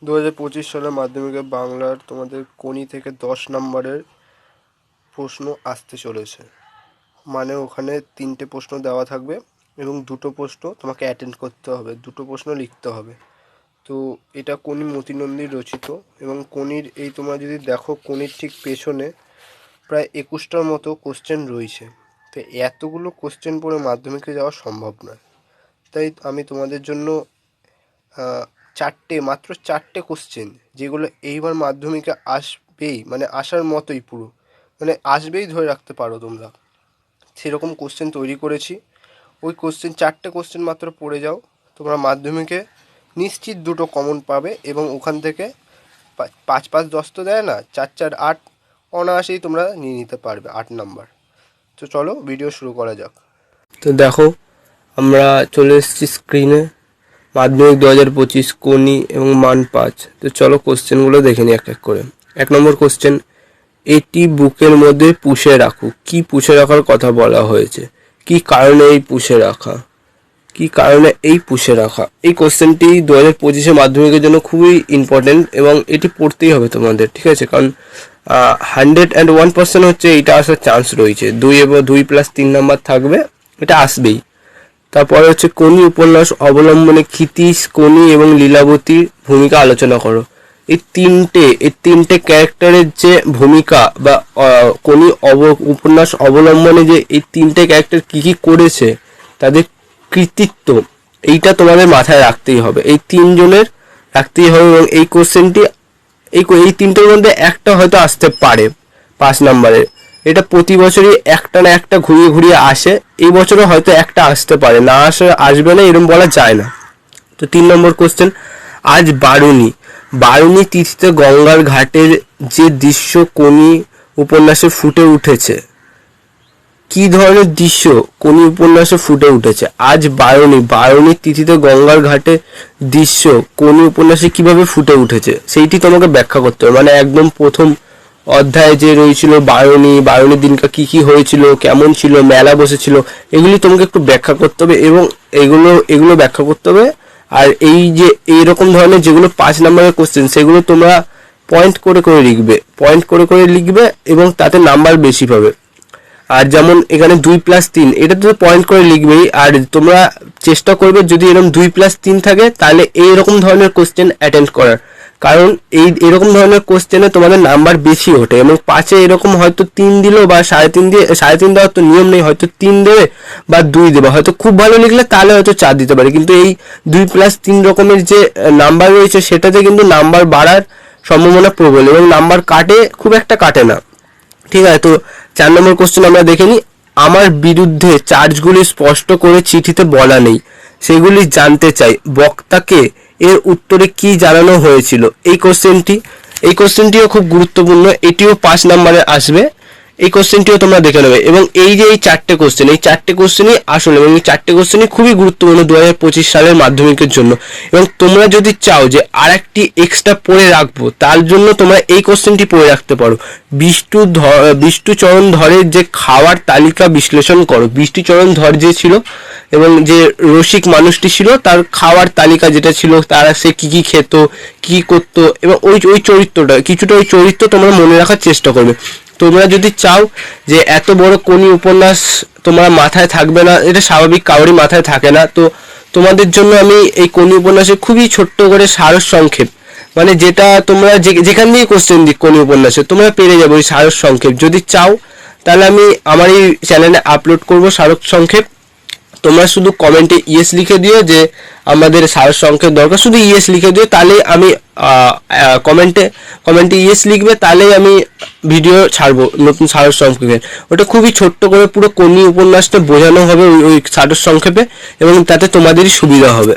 2025 সালের মাধ্যমিকে বাংলার তোমাদের কোনি থেকে 10 নম্বরের প্রশ্ন আসতে চলেছে। মানে ওখানে 3টে প্রশ্ন দেওয়া থাকবে এবং 2টো প্রশ্ন তোমাকে অ্যাটেন্ড করতে হবে, 2টো প্রশ্ন লিখতে হবে। তো এটা কোনি মতিনন্দীর রচিত এবং কোনির এই তোমরা যদি দেখো কোনির ঠিক পেছনে প্রায় 21টার মতো কোশ্চেন রয়েছে। তো এতগুলো কোশ্চেন পড়ে মাধ্যমিকে যাওয়া সম্ভব নয়। তাই আমি তোমাদের জন্য মাত্র চারটে কোশ্চেন, যেগুলো এইবার মাধ্যমিকে আসবেই, মানে আসার মতোই, পুরো মানে আসবেই ধরে রাখতে পারো তোমরা, সেরকম কোশ্চেন তৈরি করেছি। ওই চারটে কোশ্চেন মাত্র পড়ে যাও, তোমরা মাধ্যমিকে নিশ্চিত 2টো কমন পাবে এবং ওখান থেকে 5-5-10 তো দেয় না, 4-4-8 অনায়াসেই তোমরা নিয়ে নিতে পারবে 8 নাম্বার। তো চলো ভিডিও শুরু করা যাক। তো দেখো আমরা চলে এসেছি স্ক্রিনে, মাধ্যমিক 2025 কোনি এবং মান 5। তো চলো কোশ্চেনগুলো দেখে নিই এক এক করে। 1 নম্বর কোশ্চেন, এটি বুকের মধ্যে পুষে রাখো। কি পুষে রাখার কথা বলা হয়েছে? কি কারণে এই পুষে রাখা? এই কোশ্চেনটি 2025 মাধ্যমিকের জন্য খুবই ইম্পর্টেন্ট এবং এটি পড়তেই হবে তোমাদের, ঠিক আছে? কারণ 101% হচ্ছে এটা আসার চান্স রয়েছে। 2 এবং 2+3 নাম্বার থাকবে, এটা আসবেই। তারপরে হচ্ছে কোনি উপন্যাস অবলম্বনে ক্ষিতীশ, কোনি এবং লীলাবতীর ভূমিকা আলোচনা করো। এই তিনটে ক্যারেক্টারের যে ভূমিকা বা কোনি উপন্যাস অবলম্বনে যে এই 3টে ক্যারেক্টার কি করেছে, তাদের কৃতিত্ব, এইটা তোমাদের মাথায় রাখতেই হবে। এই 3 জনের রাখতেই হবে এবং এই কোশ্চেনটি এই 3টের মধ্যে একটা হয়তো আসতে পারে 5 নম্বরে। এটা প্রতি বছরই একটা না একটা ঘুরিয়ে আসে। এই বছরও হয়তো একটা আসতে পারে, না আসবে না এরকম বলা যায় না। তো 3 নম্বর কোশ্চেন, আজ বারুণী তিথিতে গঙ্গার ঘাটের যে দৃশ্য কোনি উপন্যাসে ফুটে উঠেছে, কি ধরনের দৃশ্য কোনি উপন্যাসে ফুটে উঠেছে? আজ বারুণী তিথিতে গঙ্গার ঘাটে দৃশ্য কোনি উপন্যাসে কিভাবে ফুটে উঠেছে সেইটি তোমাকে ব্যাখ্যা করতে হবে। মানে একদম প্রথম অধ্যায়ে যে রয়েছিল বারুণীর দিনটা কি হয়েছিল, কেমন ছিল, মেলা বসেছিল, এগুলি তোমাকে একটু ব্যাখ্যা করতে হবে এবং এগুলো ব্যাখ্যা করতে হবে। আর এই যে এইরকম ধরনের যেগুলো 5 নম্বরের কোশ্চেন, সেগুলো তোমরা পয়েন্ট করে লিখবে এবং তাতে নাম্বার বেশি পাবে। আর যেমন এখানে 2+3, এটা তো পয়েন্ট করে লিখবেই। আর তোমরা চেষ্টা করবে যদি এরকম 2+3 থাকে তাহলে এইরকম ধরনের কোশ্চেন অ্যাটেন্ড করার, কারণ এরকম ধরনের কোশ্চেনে তোমাদের নাম্বার বেশি ওঠে। এবং 5-এ এরকম হয়তো 3 দিল বা 3.5 দেওয়ার তো নিয়ম নেই, হয়তো 3 দেবে বা 2 দেবে, হয়তো খুব ভালো লিখলে তাহলে হয়তো 4 দিতে পারে। কিন্তু এই 2+3 রকমের যে নাম্বার রয়েছে সেটাতে কিন্তু নাম্বার বাড়ার সম্ভাবনা প্রবল এবং নাম্বার খুব একটা কাটে না, ঠিক আছে? তো 4 নম্বর কোশ্চেন আমরা দেখে নিই। আমার বিরুদ্ধে চার্জগুলি স্পষ্ট করে চিঠিতে বলা নেই, সেগুলি জানতে চাই, বক্তাকে এর উত্তরে কি জানানো হয়েছিল? এই কোশ্চেনটিও খুব গুরুত্বপূর্ণ, এটিও 5 নম্বরে আসবে। এই কোশ্চেনটিও তোমরা দেখে নেবে। এবং এই যে এই 4টে কোশ্চেনই আসলে, এবং এই 4টে কোশ্চেনই খুবই গুরুত্বপূর্ণ 2025 সালের মাধ্যমিকের জন্য। এবং তোমরা যদি চাও যে আর একটি এক্সট্রা পড়ে রাখবো, তার জন্য তোমরা এই কোশ্চেনটি পড়ে রাখতে পারো। বিষ্টুচরণ ধরের যে খাওয়ার তালিকা বিশ্লেষণ করো। বিষ্টুচরণ ধর যে ছিল এবং যে রসিক মানুষটি ছিল, তার খাওয়ার তালিকা যেটা ছিল, তারা সে কি খেত, কি করতো, এবং ওই চরিত্র তোমরা মনে রাখার চেষ্টা করবে। তোমরা যদি চাও যে এত বড় কোনি উপন্যাস তোমরা মাথায় থাকবে না, এটা স্বাভাবিক, কারোরই মাথায় থাকে না, তো তোমাদের জন্য আমি এই কোনি উপন্যাসে খুবই ছোট্ট করে সারস সংক্ষেপ, মানে যেটা তোমরা যেখান দিয়ে কোশ্চেন দিক কোনি উপন্যাসে তোমরা পেরে যাবে ওই সারস সংক্ষেপ। যদি চাও তাহলে আমি আমার এই চ্যানেলে আপলোড করব সারস সংক্ষেপ। তোমরা শুধু কমেন্টে ইয়েস লিখে দিও যে আমাদের সারস সংক্ষেপ দরকার, শুধু ইয়েস লিখে দিও, তাহলে আমি কমেন্টে ইয়েস লিখবে, তাহলেই আমি ভিডিও ছাড়বো নতুন সারস সংক্ষেপে। ওটা খুবই ছোট্ট করে পুরো কোনি উপন্যাসটা বোঝানো হবে ওই সারস সংক্ষেপে এবং তাতে তোমাদেরই সুবিধা হবে।